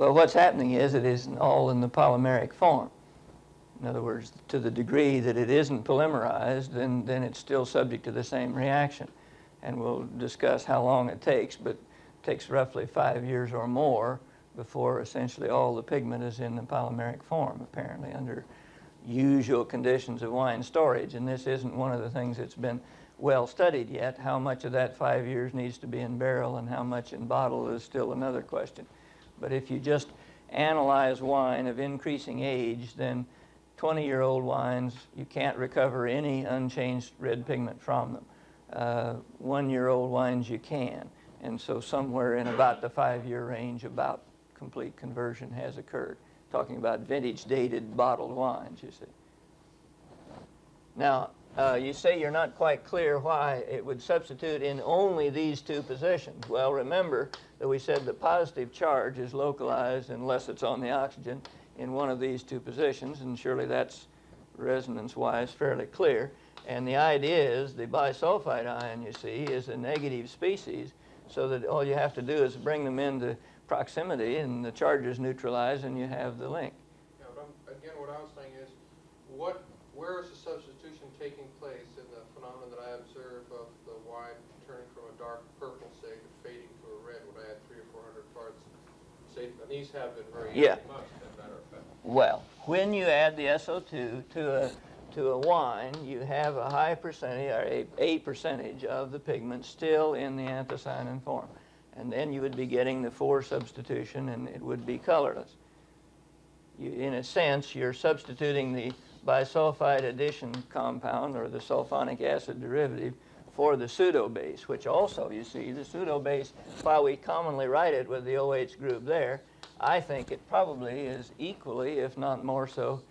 Well, what's happening is it isn't all in the polymeric form. In other words, to the degree that it isn't polymerized, then it's still subject to the same reaction. And we'll discuss how long it takes, but it takes roughly 5 years or more before essentially all the pigment is in the polymeric form, apparently, under usual conditions of wine storage. And this isn't one of the things that's been well studied yet. How much of that 5 years needs to be in barrel and how much in bottle is still another question. But if you just analyze wine of increasing age, then 20-year-old wines, you can't recover any unchanged red pigment from them. 1-year-old wines you can. And so somewhere in about the 5-year range, about complete conversion has occurred. Talking about vintage dated bottled wines, you see. Now, you say you're not quite clear why it would substitute in only these two positions. Well, remember that we said the positive charge is localized unless it's on the oxygen in one of these two positions, and surely that's resonance-wise fairly clear. And the idea is the bisulfite ion, you see, is a negative species, so that all you have to do is bring them into proximity and the charge is neutralized and you have the link. Yeah, but again, what I was saying is, where is the substitution taking place in the phenomenon that I observe of the wine turning from a dark purple, say, to fading to a red when I add 300 or 400 parts? Say, and these have been very young months, as a matter of fact. Well, when you add the SO2 to a wine, you have a high percentage, or a percentage of the pigment still in the anthocyanin form. And then you would be getting the 4 substitution, and it would be colorless. In a sense, you're substituting the bisulfite addition compound, or the sulfonic acid derivative, for the pseudo-base, which also, you see, the pseudo-base, while we commonly write it with the OH group there, I think it probably is equally, if not more so,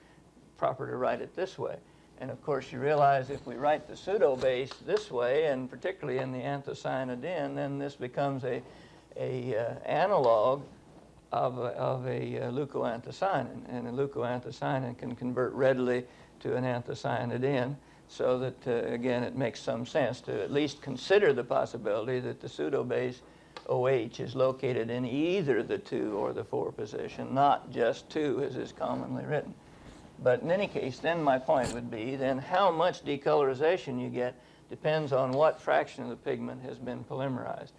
proper to write it this way. And of course, you realize if we write the pseudo-base this way, and particularly in the anthocyanidin, then this becomes a analog of a leucoanthocyanin. And a leucoanthocyanin can convert readily to an anthocyanidin, so that, again, it makes some sense to at least consider the possibility that the pseudo-base OH is located in either the 2 or the 4 position, not just 2 as is commonly written. But in any case, then my point would be, then how much decolorization you get depends on what fraction of the pigment has been polymerized.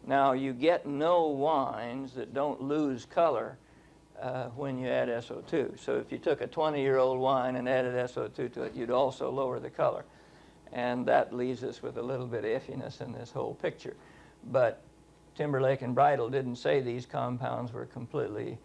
Now, you get no wines that don't lose color when you add SO2. So if you took a 20-year-old wine and added SO2 to it, you'd also lower the color. And that leaves us with a little bit of iffiness in this whole picture. But Timberlake and Bridle didn't say these compounds were completely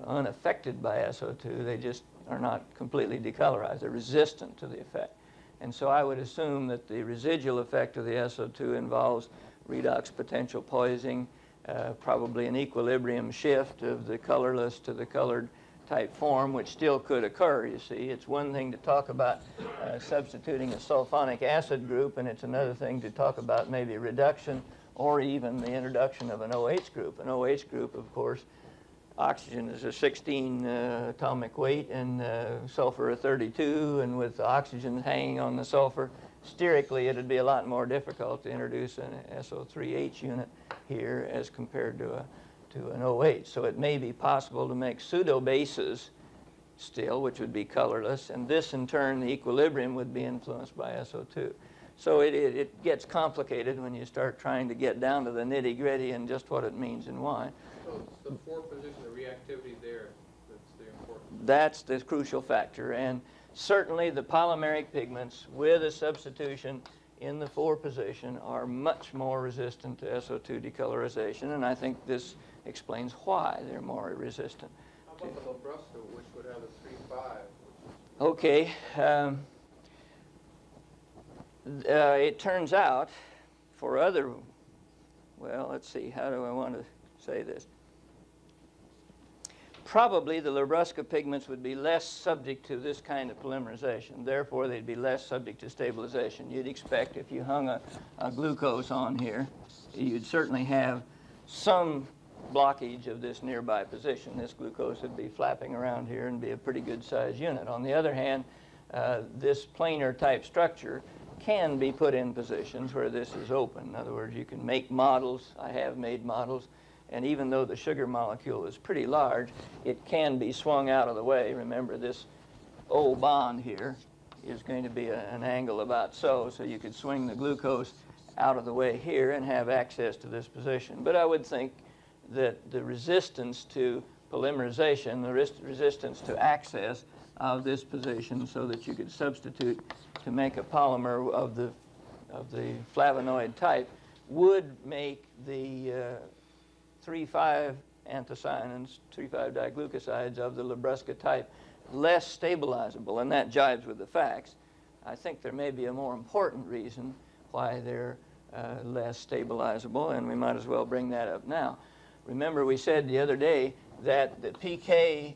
unaffected by SO2. They just are not completely decolorized. They're resistant to the effect. And so I would assume that the residual effect of the SO2 involves redox potential poisoning, probably an equilibrium shift of the colorless to the colored type form, which still could occur, you see. It's one thing to talk about substituting a sulfonic acid group, and it's another thing to talk about maybe reduction or even the introduction of an OH group. An OH group, of course, oxygen is a 16 atomic weight and sulfur a 32, and with oxygen hanging on the sulfur, sterically it would be a lot more difficult to introduce an SO3H unit here as compared to an OH. So it may be possible to make pseudo-bases still, which would be colorless, and this in turn, the equilibrium would be influenced by SO2. So it gets complicated when you start trying to get down to the nitty-gritty and just what it means in wine. So it's the 4 position, the reactivity there, that's the important. That's the crucial factor, and certainly the polymeric pigments with a substitution in the 4 position are much more resistant to SO2 decolorization, and I think this explains why they're more resistant. How about the Labrusco, which would have a 3,5? Okay. It turns out for other, well, let's see, how do I want to say this? Probably the Labrusco pigments would be less subject to this kind of polymerization. Therefore, they'd be less subject to stabilization. You'd expect if you hung a glucose on here, you'd certainly have some blockage of this nearby position. This glucose would be flapping around here and be a pretty good sized unit. On the other hand, this planar type structure can be put in positions where this is open. In other words, you can make models. I have made models And even though the sugar molecule is pretty large, it can be swung out of the way. Remember, this O bond here is going to be an angle about so you could swing the glucose out of the way here and have access to this position. But I would think that the resistance to polymerization, the resistance to access of this position so that you could substitute to make a polymer of the flavonoid type would make the 3,5 anthocyanins, 3,5-diglucosides of the Labrusca type less stabilizable, and that jives with the facts. I think there may be a more important reason why they're less stabilizable, and we might as well bring that up now. Remember, we said the other day that the pK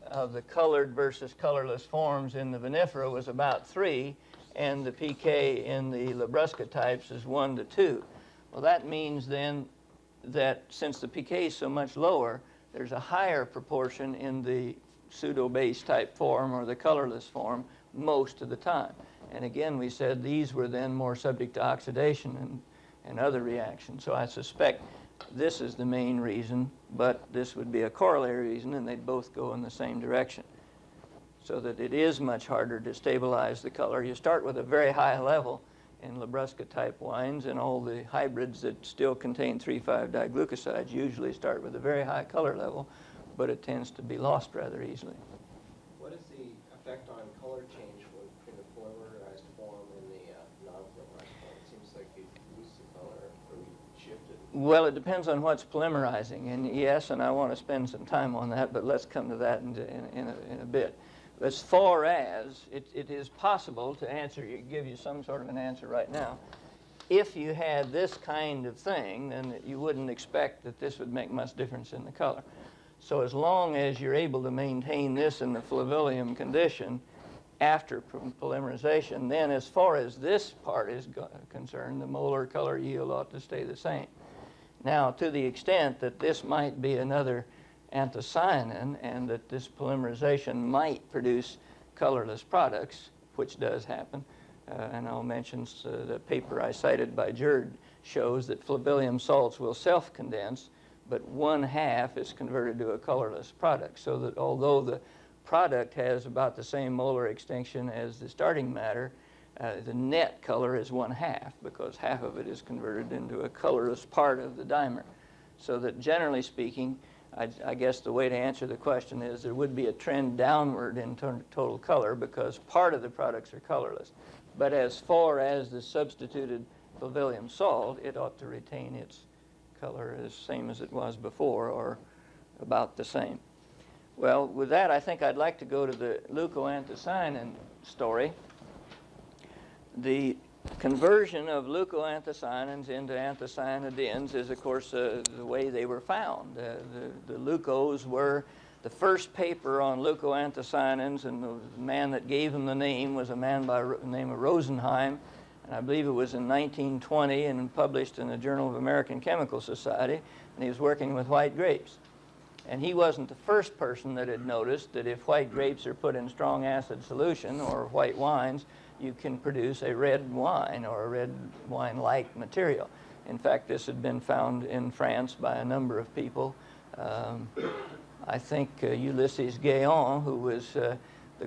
of the colored versus colorless forms in the vinifera was about 3, and the pK in the Labrusca types is 1 to 2. Well, that means then that since the pK is so much lower, there's a higher proportion in the pseudo-base type form or the colorless form most of the time. And again, we said these were then more subject to oxidation and other reactions. So I suspect this is the main reason, but this would be a corollary reason, and they'd both go in the same direction. So that it is much harder to stabilize the color. You start with a very high level in Labrusca type wines, and all the hybrids that still contain 3,5-diglucosides usually start with a very high color level, but it tends to be lost rather easily. What is the effect on color change between the polymerized form and the non-polymerized form? It seems like you lose the color or you shift it. Well, it depends on what's polymerizing, and yes, and I want to spend some time on that, but let's come to that in a bit. As far as it is possible to give you some sort of an answer right now, if you had this kind of thing, then you wouldn't expect that this would make much difference in the color. So as long as you're able to maintain this in the flavillum condition after polymerization, then as far as this part is concerned, the molar color yield ought to stay the same. Now, to the extent that this might be another anthocyanin and that this polymerization might produce colorless products, which does happen, and I'll mention the paper I cited by Jerd shows that flavillum salts will self-condense, but 1/2 is converted to a colorless product, so that although the product has about the same molar extinction as the starting matter, the net color is 1/2 because half of it is converted into a colorless part of the dimer. So that generally speaking, I guess the way to answer the question is there would be a trend downward in total color because part of the products are colorless. But as far as the substituted flavillum salt, it ought to retain its color as same as it was before or about the same. Well, with that, I think I'd like to go to the leucoanthocyanin story. The conversion of leucoanthocyanins into anthocyanidins is, of course, the way they were found. The leucos were the first paper on leucoanthocyanins, and the man that gave them the name was a man by the name of Rosenheim, and I believe it was in 1920 and published in the Journal of American Chemical Society, and he was working with white grapes. And he wasn't the first person that had noticed that if white grapes are put in strong acid solution or white wines, you can produce a red wine or a red wine-like material. In fact, this had been found in France by a number of people. I think Ulysses Guéant, who was the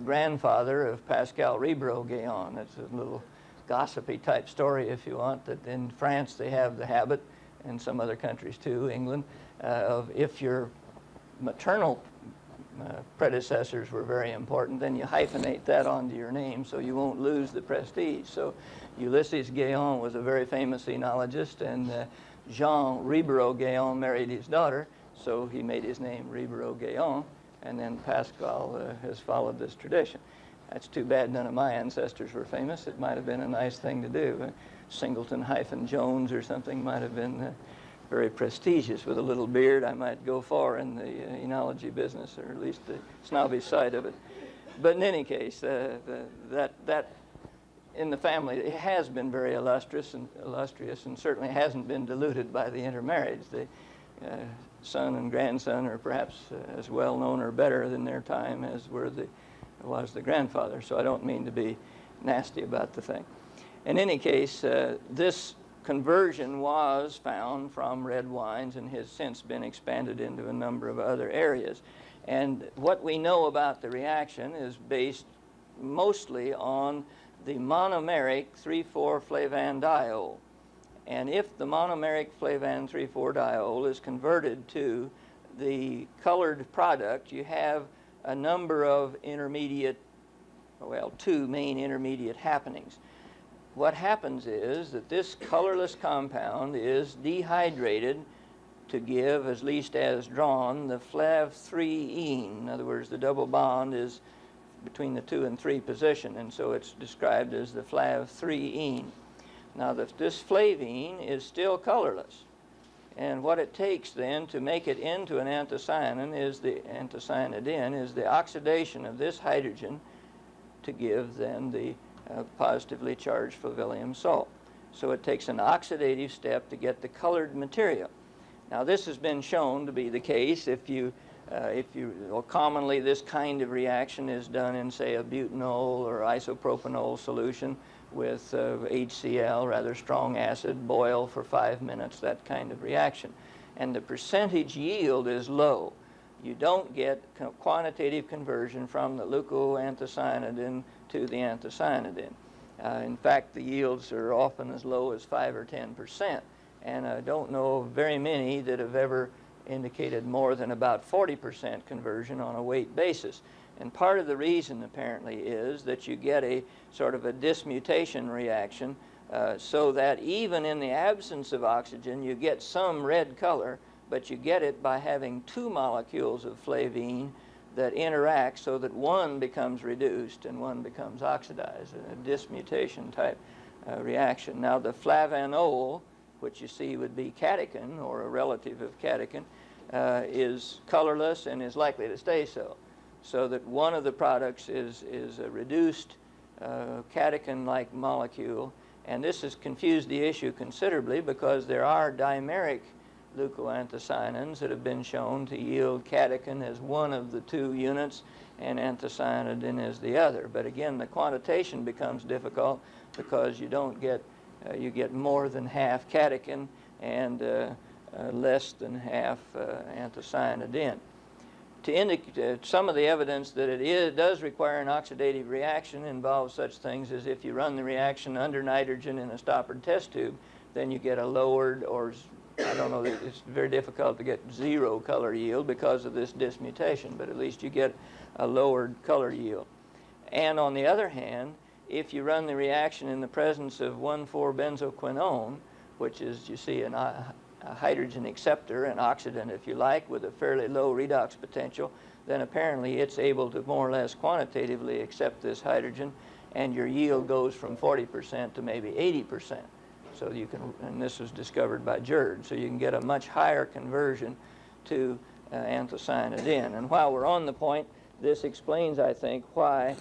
grandfather of Pascal Ribeiro-Guéant. That's a little gossipy type story, if you want, that in France they have the habit, and some other countries too, England, of if your maternal predecessors were very important, then you hyphenate that onto your name so you won't lose the prestige. So Ulysses Guéant was a very famous enologist, and Jean Ribeiro-Guéant married his daughter, so he made his name Ribeiro-Guéant, and then Pascal has followed this tradition. That's too bad none of my ancestors were famous. It might have been a nice thing to do. Singleton-Jones or something might have been very prestigious. With a little beard, I might go far in the enology business, or at least the snobbish side of it. But in any case, that in the family, it has been very illustrious and certainly hasn't been diluted by the intermarriage. The son and grandson are perhaps as well known or better than their time as was the grandfather. So I don't mean to be nasty about the thing. In any case, this conversion was found from red wines and has since been expanded into a number of other areas. And what we know about the reaction is based mostly on the monomeric 3,4-flavandiol. And if the monomeric flavan 3,4-diol is converted to the colored product, you have a number of intermediate, well, two main intermediate happenings. What happens is that this colorless compound is dehydrated to give, at least as drawn, the flav3-ene. In other words, the double bond is between the 2 and 3 position, and so it's described as the flav3-ene. Now, this flavine is still colorless, and what it takes then to make it into an anthocyanin is the oxidation of this hydrogen to give then the positively charged flavillum salt. So it takes an oxidative step to get the colored material. Now, this has been shown to be the case well, commonly this kind of reaction is done in, say, a butanol or isopropanol solution with HCl, rather strong acid, boil for 5 minutes, that kind of reaction. And the percentage yield is low. You don't get quantitative conversion from the leucoanthocyanidin to the anthocyanidin. In fact, the yields are often as low as 5 or 10%. And I don't know of very many that have ever indicated more than about 40% conversion on a weight basis. And part of the reason, apparently, is that you get a sort of a dismutation reaction so that even in the absence of oxygen, you get some red color, but you get it by having 2 molecules of flavine that interact so that one becomes reduced and one becomes oxidized, a dismutation type reaction. Now, the flavanol, which you see would be catechin or a relative of catechin, is colorless and is likely to stay so. So that one of the products is a reduced catechin-like molecule, and this has confused the issue considerably because there are dimeric leucoanthocyanins that have been shown to yield catechin as one of the 2 units and anthocyanidin as the other. But again, the quantitation becomes difficult because you don't get you get more than half catechin and less than half anthocyanidin. To indicate some of the evidence that it does require an oxidative reaction involves such things as if you run the reaction under nitrogen in a stoppered test tube, then you get a lowered, or I don't know, it's very difficult to get 0 color yield because of this dismutation, but at least you get a lowered color yield. And on the other hand, if you run the reaction in the presence of 1,4-benzoquinone, which is, you see, a hydrogen acceptor, an oxidant if you like, with a fairly low redox potential, then apparently it's able to more or less quantitatively accept this hydrogen, and your yield goes from 40% to maybe 80%. So you can, and this was discovered by Jerd, so you can get a much higher conversion to anthocyanidin. And while we're on the point, this explains, I think, why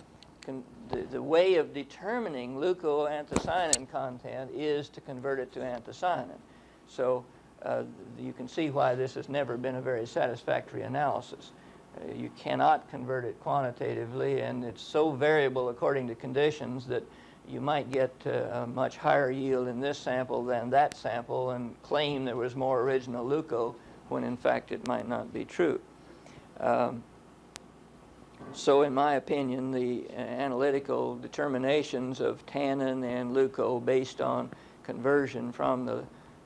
the way of determining leucoanthocyanin content is to convert it to anthocyanin. So you can see why this has never been a very satisfactory analysis. You cannot convert it quantitatively, and it's so variable according to conditions that you might get a much higher yield in this sample than that sample and claim there was more original leuco when in fact it might not be true. So in my opinion, the analytical determinations of tannin and leuco based on conversion from the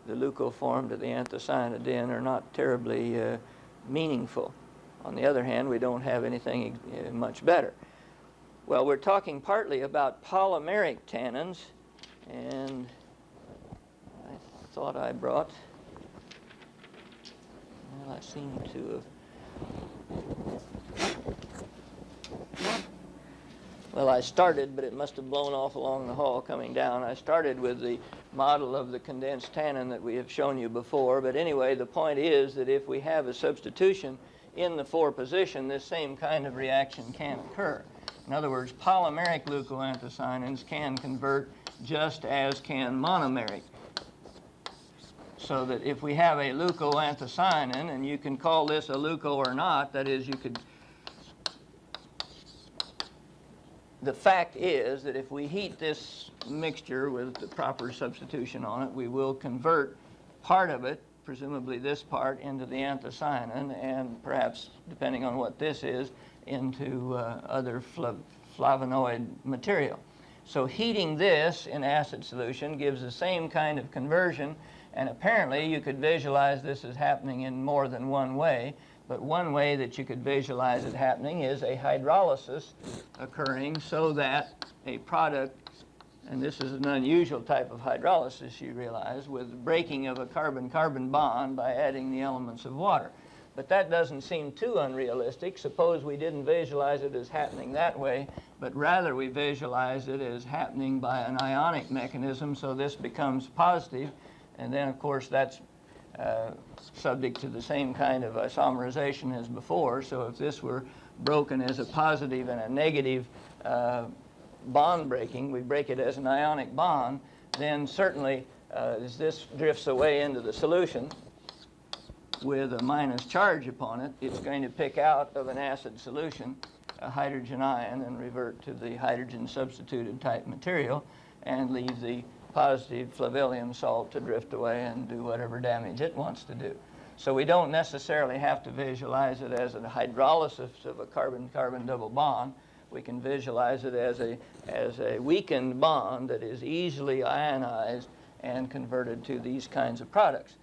leuco form to the anthocyanidin are not terribly meaningful. On the other hand, we don't have anything much better. Well, we're talking partly about polymeric tannins, and I thought I brought, well, I seem to have, well, I started, but it must have blown off along the hall coming down. I started with the model of the condensed tannin that we have shown you before, but anyway, the point is that if we have a substitution in the 4 position, this same kind of reaction can occur. In other words, polymeric leucoanthocyanins can convert just as can monomeric. So that if we have a leucoanthocyanin, and you can call this a leuco or not, that is, you could the fact is that if we heat this mixture with the proper substitution on it, we will convert part of it, presumably this part, into the anthocyanin, and perhaps, depending on what this is, into other flavonoid material. So heating this in acid solution gives the same kind of conversion, and apparently you could visualize this as happening in more than one way. But one way that you could visualize it happening is a hydrolysis occurring so that a product, and this is an unusual type of hydrolysis, you realize, with breaking of a carbon-carbon bond by adding the elements of water. But that doesn't seem too unrealistic. Suppose we didn't visualize it as happening that way, but rather we visualize it as happening by an ionic mechanism, so this becomes positive, and then of course that's subject to the same kind of isomerization as before. So if this were broken as a positive and a negative bond breaking, we break it as an ionic bond, then certainly as this drifts away into the solution with a minus charge upon it, it's going to pick out of an acid solution a hydrogen ion and revert to the hydrogen substituted type material and leave the positive flavillum salt to drift away and do whatever damage it wants to do. So we don't necessarily have to visualize it as a hydrolysis of a carbon-carbon double bond. We can visualize it as a weakened bond that is easily ionized and converted to these kinds of products.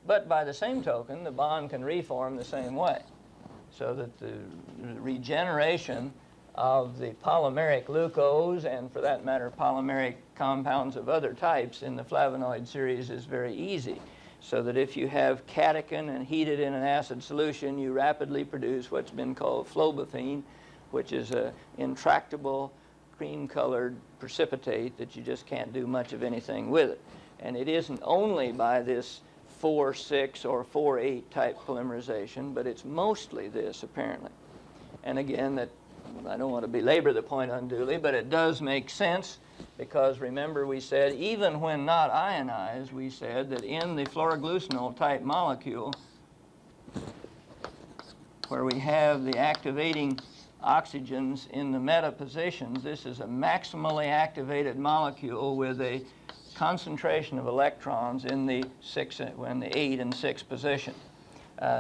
But by the same token, the bond can reform the same way, so that the regeneration of the polymeric glucose, and for that matter polymeric compounds of other types in the flavonoid series, is very easy. So that if you have catechin and heat it in an acid solution, you rapidly produce what's been called phlobophene, which is an intractable cream-colored precipitate that you just can't do much of anything with it. And it isn't only by this 4,6 or 4,8 type polymerization, but it's mostly this apparently. And again, that I don't want to belabor the point unduly, but it does make sense, because remember we said even when not ionized, we said that in the fluoroglucinol type molecule, where we have the activating oxygens in the meta positions, this is a maximally activated molecule with a concentration of electrons in the 8 and 6 position,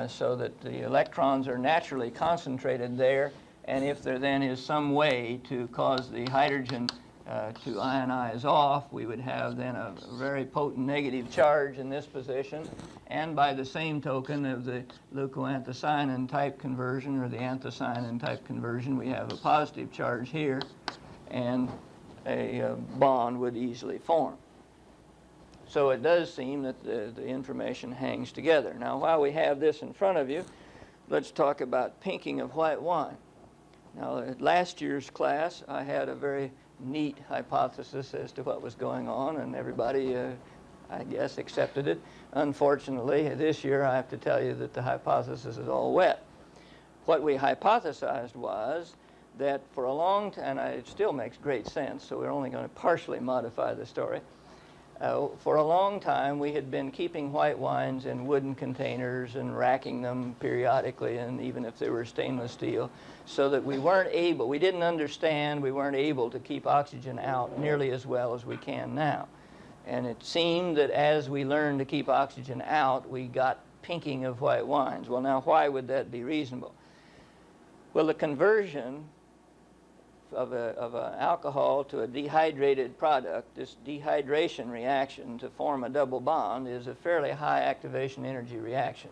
so that the electrons are naturally concentrated there. And if there then is some way to cause the hydrogen to ionize off, we would have then a very potent negative charge in this position. And by the same token of the leucoanthocyanin type conversion, or the anthocyanin type conversion, we have a positive charge here, and a bond would easily form. So it does seem that the information hangs together. Now, while we have this in front of you, let's talk about pinking of white wine. Now, at last year's class, I had a very neat hypothesis as to what was going on, and everybody, I guess, accepted it. Unfortunately, this year I have to tell you that the hypothesis is all wet. What we hypothesized was that for a long time, and it still makes great sense, so we're only going to partially modify the story. For a long time, we had been keeping white wines in wooden containers and racking them periodically, and even if they were stainless steel, so that we didn't understand, we weren't able to keep oxygen out nearly as well as we can now. And it seemed that as we learned to keep oxygen out, we got pinking of white wines. Well, now, why would that be reasonable? Well, the conversion of an alcohol to a dehydrated product, this dehydration reaction to form a double bond, is a fairly high activation energy reaction.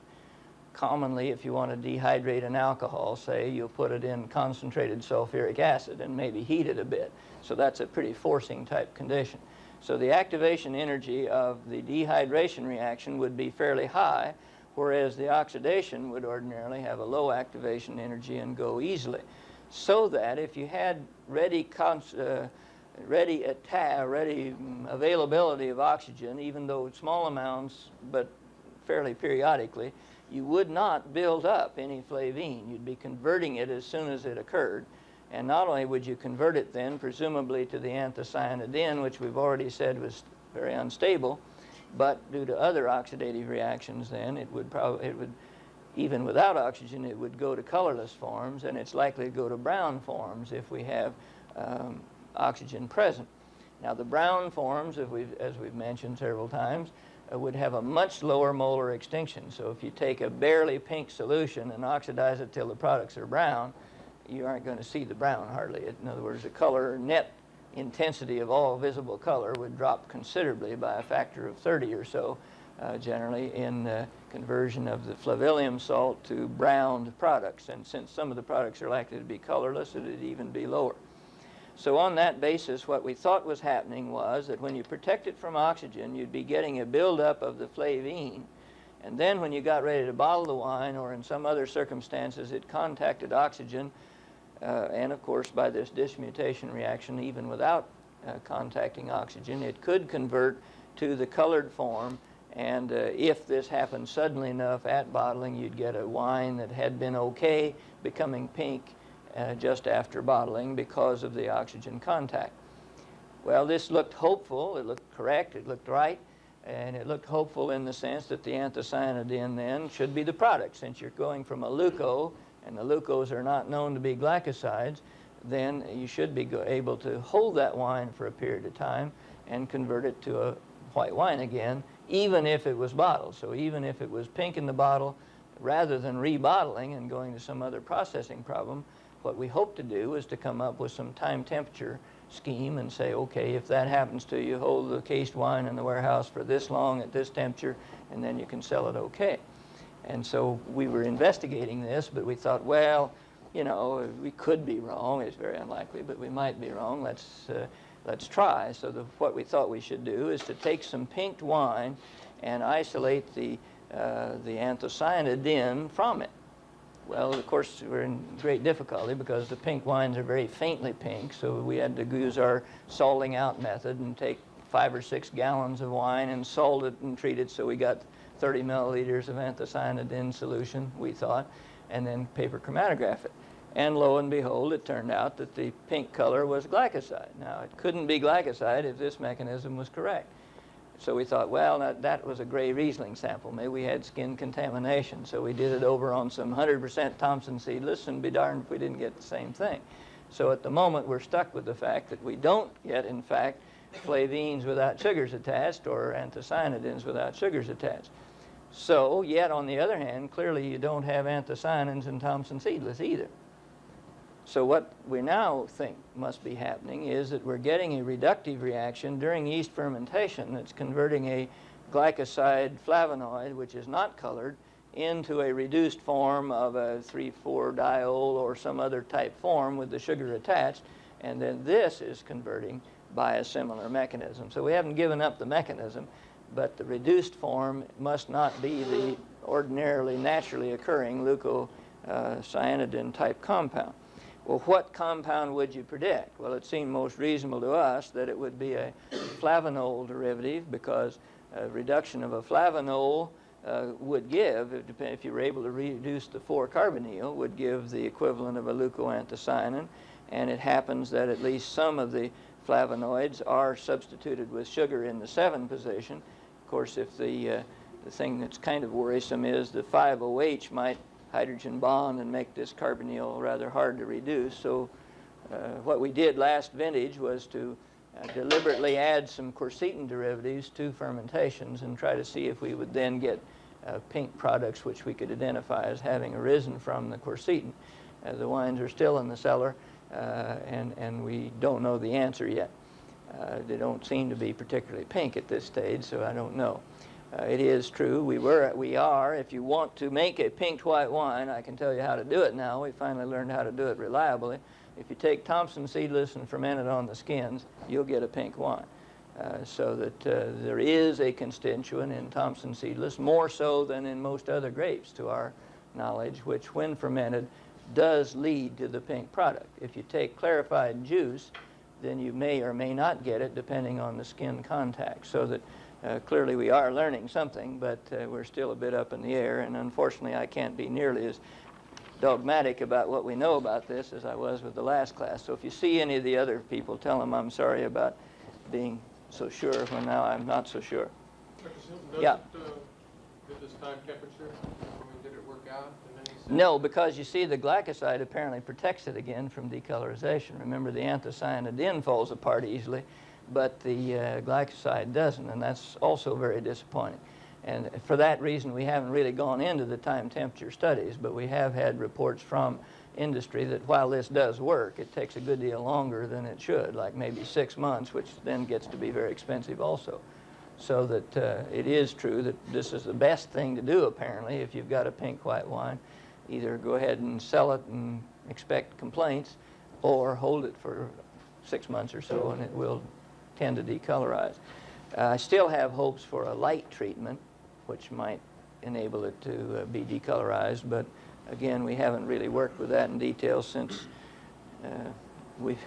Commonly, if you want to dehydrate an alcohol, say, you'll put it in concentrated sulfuric acid and maybe heat it a bit. So that's a pretty forcing type condition. So the activation energy of the dehydration reaction would be fairly high, whereas the oxidation would ordinarily have a low activation energy and go easily. So that if you had ready availability of oxygen, even though small amounts, but fairly periodically, you would not build up any flavine. You'd be converting it as soon as it occurred. And not only would you convert it then, presumably to the anthocyanidin, which we've already said was very unstable, but due to other oxidative reactions then, even without oxygen, it would go to colorless forms, and it's likely to go to brown forms if we have oxygen present. Now the brown forms, as we've mentioned several times, would have a much lower molar extinction. So if you take a barely pink solution and oxidize it till the products are brown, you aren't going to see the brown hardly. In other words, the color net intensity of all visible color would drop considerably by a factor of 30 or so, generally in conversion of the flavillum salt to browned products. And since some of the products are likely to be colorless, it would even be lower. So on that basis, what we thought was happening was that when you protect it from oxygen, you'd be getting a buildup of the flavine. And then when you got ready to bottle the wine, or in some other circumstances, it contacted oxygen, and of course by this dismutation reaction, even without contacting oxygen, it could convert to the colored form. And if this happened suddenly enough at bottling, you'd get a wine that had been okay becoming pink just after bottling because of the oxygen contact. Well, this looked hopeful, it looked correct, it looked right, and it looked hopeful in the sense that the anthocyanidin then should be the product. Since you're going from a leuco, and the leucos are not known to be glycosides, then you should be able to hold that wine for a period of time and convert it to a white wine again, even if it was bottled. So even if it was pink in the bottle, rather than rebottling and going to some other processing problem, what we hope to do is to come up with some time temperature scheme and say, okay, if that happens to you, hold the cased wine in the warehouse for this long at this temperature, and then you can sell it okay. And so we were investigating this, but we thought, well, you know, we could be wrong. It's very unlikely, but we might be wrong. Let's try. So what we thought we should do is to take some pinked wine and isolate the anthocyanidin from it. Well, of course, we're in great difficulty because the pink wines are very faintly pink, so we had to use our salting out method and take 5 or 6 gallons of wine and salt it and treat it so we got 30 milliliters of anthocyanidin solution, we thought, and then paper chromatograph it. And lo and behold, it turned out that the pink color was glycoside. Now, it couldn't be glycoside if this mechanism was correct. So we thought, well, that was a gray Riesling sample. Maybe we had skin contamination. So we did it over on some 100% Thompson seedless, and be darned if we didn't get the same thing. So at the moment, we're stuck with the fact that we don't get, in fact, flavines without sugars attached or anthocyanidins without sugars attached. So, yet on the other hand, clearly you don't have anthocyanins in Thompson seedless either. So what we now think must be happening is that we're getting a reductive reaction during yeast fermentation that's converting a glycoside flavonoid, which is not colored, into a reduced form of a 3,4-diol or some other type form with the sugar attached, and then this is converting by a similar mechanism. So we haven't given up the mechanism, but the reduced form must not be the ordinarily naturally occurring leucocyanidin type compound. Well, what compound would you predict? Well, it seemed most reasonable to us that it would be a flavonol derivative, because a reduction of a flavonol would give, if you were able to reduce the 4-carbonyl, would give the equivalent of a leucoanthocyanin. And it happens that at least some of the flavonoids are substituted with sugar in the 7 position. Of course, if the thing that's kind of worrisome is the 5-OH might hydrogen bond and make this carbonyl rather hard to reduce. So what we did last vintage was to deliberately add some quercetin derivatives to fermentations and try to see if we would then get pink products which we could identify as having arisen from the quercetin. The wines are still in the cellar, and we don't know the answer yet. They don't seem to be particularly pink at this stage, so I don't know. It is true, we are, if you want to make a pinked white wine, I can tell you how to do it now. We finally learned how to do it reliably. If you take Thompson seedless and ferment it on the skins, you'll get a pink wine. So that there is a constituent in Thompson seedless, more so than in most other grapes to our knowledge, which when fermented does lead to the pink product. If you take clarified juice, then you may or may not get it depending on the skin contact. So that clearly we are learning something, but we're still a bit up in the air, and unfortunately I can't be nearly as dogmatic about what we know about this as I was with the last class. So if you see any of the other people, tell them I'm sorry about being so sure when now I'm not so sure. Yeah. Did this time temperature, did it work out in any No, because you see the glycoside apparently protects it again from decolorization. Remember, the anthocyanidin falls apart easily, but the glycoside doesn't, and that's also very disappointing. And for that reason, we haven't really gone into the time temperature studies, but we have had reports from industry that while this does work, it takes a good deal longer than it should, like maybe 6 months, which then gets to be very expensive also. So that it is true that this is the best thing to do, apparently, if you've got a pink white wine. Either go ahead and sell it and expect complaints, or hold it for 6 months or so and it will tend to decolorize. I still have hopes for a light treatment, which might enable it to be decolorized, but again, we haven't really worked with that in detail since we've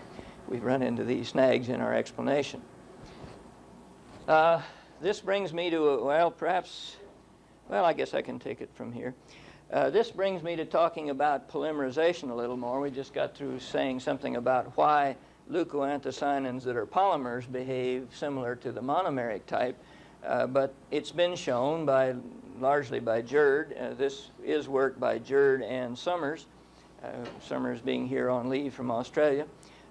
run into these snags in our explanation. This brings me to, well, I guess I can take it from here. This brings me to talking about polymerization a little more. We just got through saying something about why leucoanthocyanins that are polymers behave similar to the monomeric type, but it's been shown largely by Jerd. This is work by Jerd and Summers, Summers being here on leave from Australia.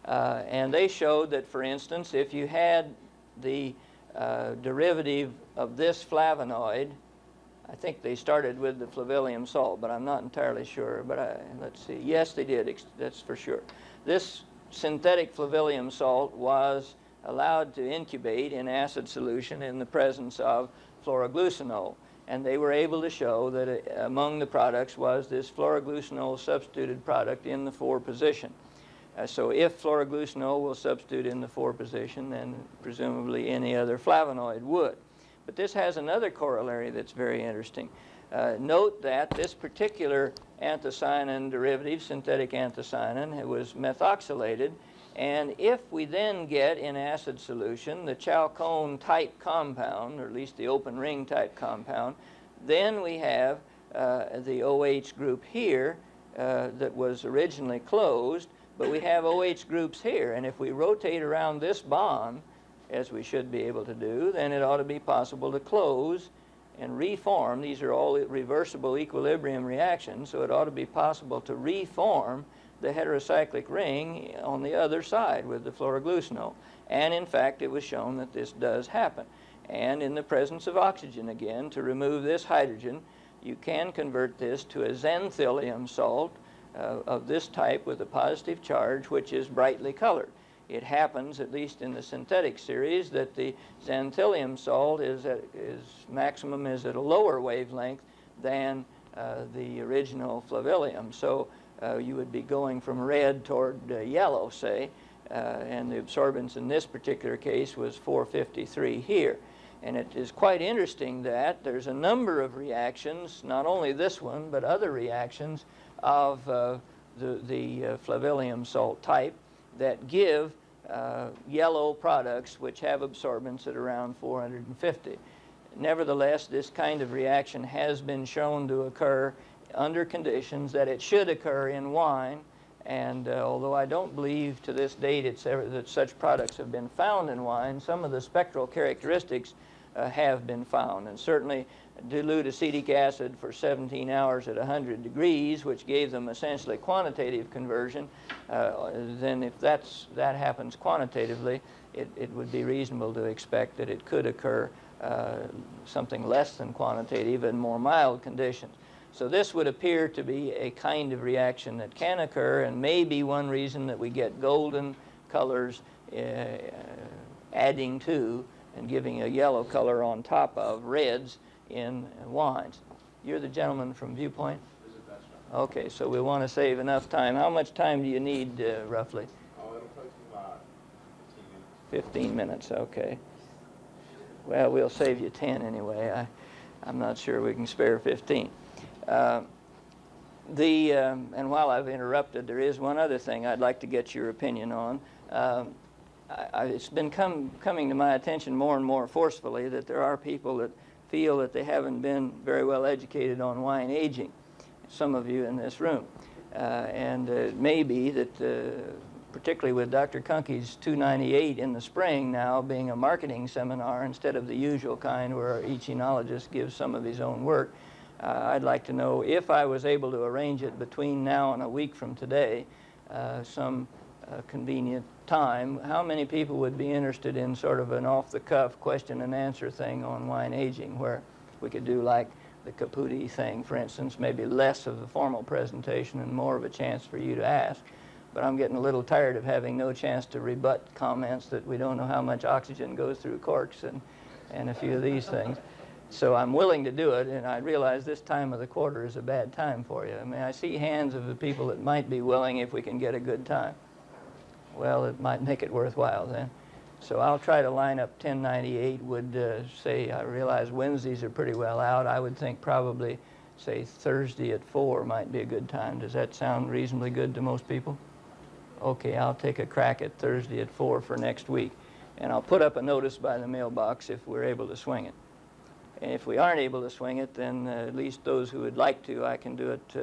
And they showed that, for instance, if you had the derivative of this flavonoid, I think they started with the flavillum salt, but I'm not entirely sure. But let's see. Yes, they did. That's for sure. This synthetic flavillum salt was allowed to incubate in acid solution in the presence of fluoroglucinol. And they were able to show that among the products was this fluoroglucinol substituted product in the 4 position. So if fluoroglucinol will substitute in the 4 position, then presumably any other flavonoid would. But this has another corollary that's very interesting. Note that this particular anthocyanin derivative, synthetic anthocyanin, was methoxylated, and if we then get in acid solution the chalcone type compound, or at least the open ring type compound, then we have the OH group here that was originally closed, but we have OH groups here, and if we rotate around this bond, as we should be able to do, then it ought to be possible to close and reform. These are all reversible equilibrium reactions, so it ought to be possible to reform the heterocyclic ring on the other side with the fluoroglucinol. And in fact, it was shown that this does happen. And in the presence of oxygen again, to remove this hydrogen, you can convert this to a xanthillium salt of this type with a positive charge, which is brightly colored. It happens, at least in the synthetic series, that the xanthillium salt maximum is at a lower wavelength than the original flavillum. So you would be going from red toward yellow, say, and the absorbance in this particular case was 453 here. And it is quite interesting that there's a number of reactions, not only this one, but other reactions of the flavillum salt type that give yellow products which have absorbance at around 450. Nevertheless, this kind of reaction has been shown to occur under conditions that it should occur in wine, and although I don't believe to this date that such products have been found in wine, some of the spectral characteristics have been found, and certainly dilute acetic acid for 17 hours at 100 degrees, which gave them essentially quantitative conversion, then if that happens quantitatively, it would be reasonable to expect that it could occur something less than quantitative in more mild conditions. So this would appear to be a kind of reaction that can occur, and may be one reason that we get golden colors adding to and giving a yellow color on top of reds in wines. You're the gentleman from Viewpoint? Okay, so we want to save enough time. How much time do you need, roughly? Oh, it'll take about 15 minutes, okay. Well, we'll save you 10 anyway. I'm not sure we can spare 15. And while I've interrupted, there is one other thing I'd like to get your opinion on. It's been coming to my attention more and more forcefully that there are people that feel that they haven't been very well educated on wine aging, some of you in this room. And it may be that, particularly with Dr. Kunke's 298 in the spring now being a marketing seminar instead of the usual kind where each enologist gives some of his own work, I'd like to know if I was able to arrange it between now and a week from today, some convenient time, how many people would be interested in sort of an off-the-cuff question and answer thing on wine aging, where we could do like the Caputi thing, for instance, maybe less of the formal presentation and more of a chance for you to ask. But I'm getting a little tired of having no chance to rebut comments that we don't know how much oxygen goes through corks and a few of these things. So I'm willing to do it, and I realize this time of the quarter is a bad time for you. I mean, I see hands of the people that might be willing if we can get a good time. Well, it might make it worthwhile then. So I'll try to line up 1098. Would say, I realize Wednesdays are pretty well out. I would think probably, say, Thursday at 4 might be a good time. Does that sound reasonably good to most people? Okay, I'll take a crack at Thursday at 4 for next week. And I'll put up a notice by the mailbox if we're able to swing it. And if we aren't able to swing it, then at least those who would like to, I can do it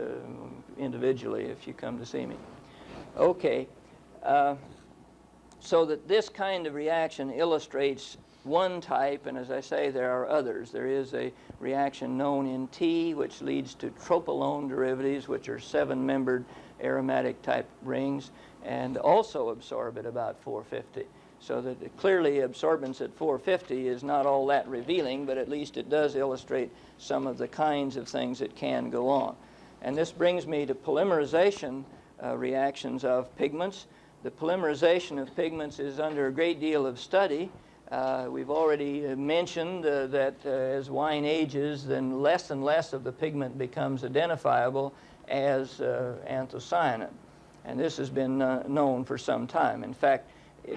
individually if you come to see me. Okay. So that this kind of reaction illustrates one type, and as I say, there are others. There is a reaction known in tea, which leads to tropolone derivatives, which are 7-membered aromatic type rings, and also absorb at about 450. So that clearly absorbance at 450 is not all that revealing, but at least it does illustrate some of the kinds of things that can go on. And this brings me to polymerization reactions of pigments. The polymerization of pigments is under a great deal of study. We've already mentioned that as wine ages, then less and less of the pigment becomes identifiable as anthocyanin. And this has been known for some time. In fact,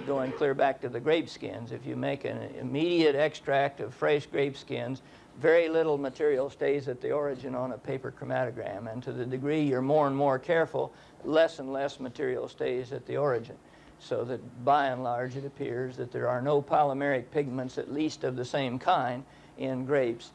going clear back to the grape skins, if you make an immediate extract of fresh grape skins, very little material stays at the origin on a paper chromatogram. And to the degree you're more and more careful, less and less material stays at the origin. So that by and large it appears that there are no polymeric pigments, at least of the same kind, in grapes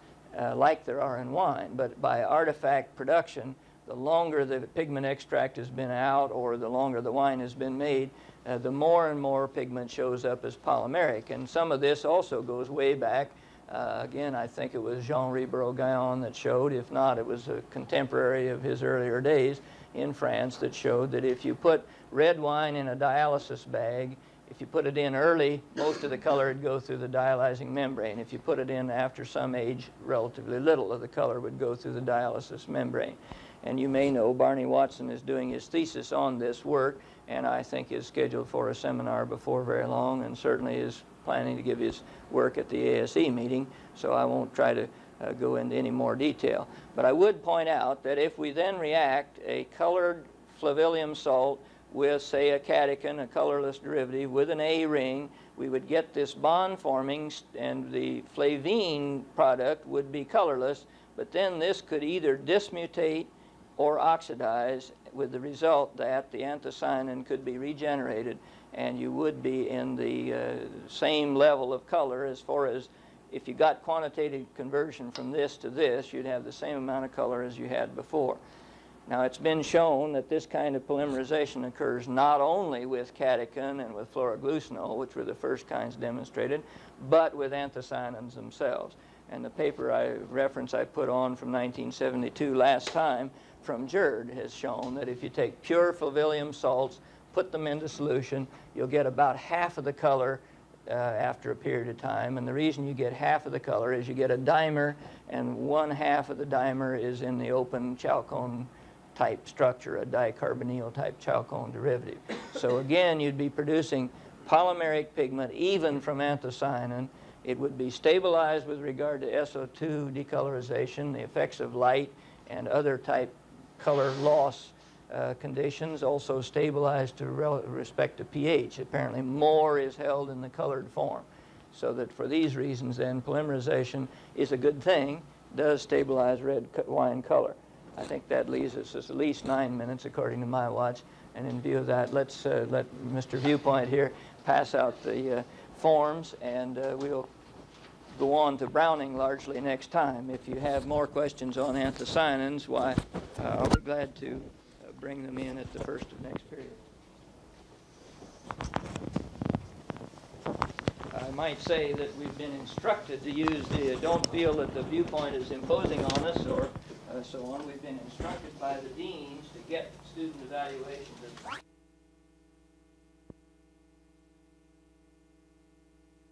like there are in wine. But by artifact production, the longer the pigment extract has been out or the longer the wine has been made, the more and more pigment shows up as polymeric. And some of this also goes way back. Again, I think it was Jean-Henri Bourgaillon that showed, if not, it was a contemporary of his earlier days in France that showed that if you put red wine in a dialysis bag, if you put it in early, most of the color would go through the dialyzing membrane. If you put it in after some age, relatively little of the color would go through the dialysis membrane. And you may know Barney Watson is doing his thesis on this work, and I think is scheduled for a seminar before very long, and certainly is planning to give his work at the ASE meeting, so I won't try to go into any more detail. But I would point out that if we then react a colored flavillum salt with, say, a catechin, a colorless derivative, with an A ring, we would get this bond forming, and the flavine product would be colorless, but then this could either dismutate or oxidize, with the result that the anthocyanin could be regenerated, and you would be in the same level of color as far as if you got quantitative conversion from this to this, you'd have the same amount of color as you had before. Now, it's been shown that this kind of polymerization occurs not only with catechin and with fluoroglucinol, which were the first kinds demonstrated, but with anthocyanins themselves. And the paper I put on from 1972 last time from Jerd has shown that if you take pure flavillum salts, put them into solution, you'll get about half of the color after a period of time. And the reason you get half of the color is you get a dimer, and one half of the dimer is in the open chalcone type structure, a dicarbonyl type chalcone derivative. So again, you'd be producing polymeric pigment even from anthocyanin. It would be stabilized with regard to SO2 decolorization, the effects of light and other type color loss conditions, also stabilized to respect to pH. Apparently more is held in the colored form. So that for these reasons then, polymerization is a good thing, does stabilize red wine color. I think that leaves us at least 9 minutes according to my watch, and in view of that, let's let Mr. Viewpoint here pass out the forms, and we'll go on to Browning largely next time. If you have more questions on anthocyanins, why, I'll be glad to bring them in at the first of next period. I might say that we've been instructed to use the, don't feel that the Viewpoint is imposing on us or so on. We've been instructed by the deans to get student evaluations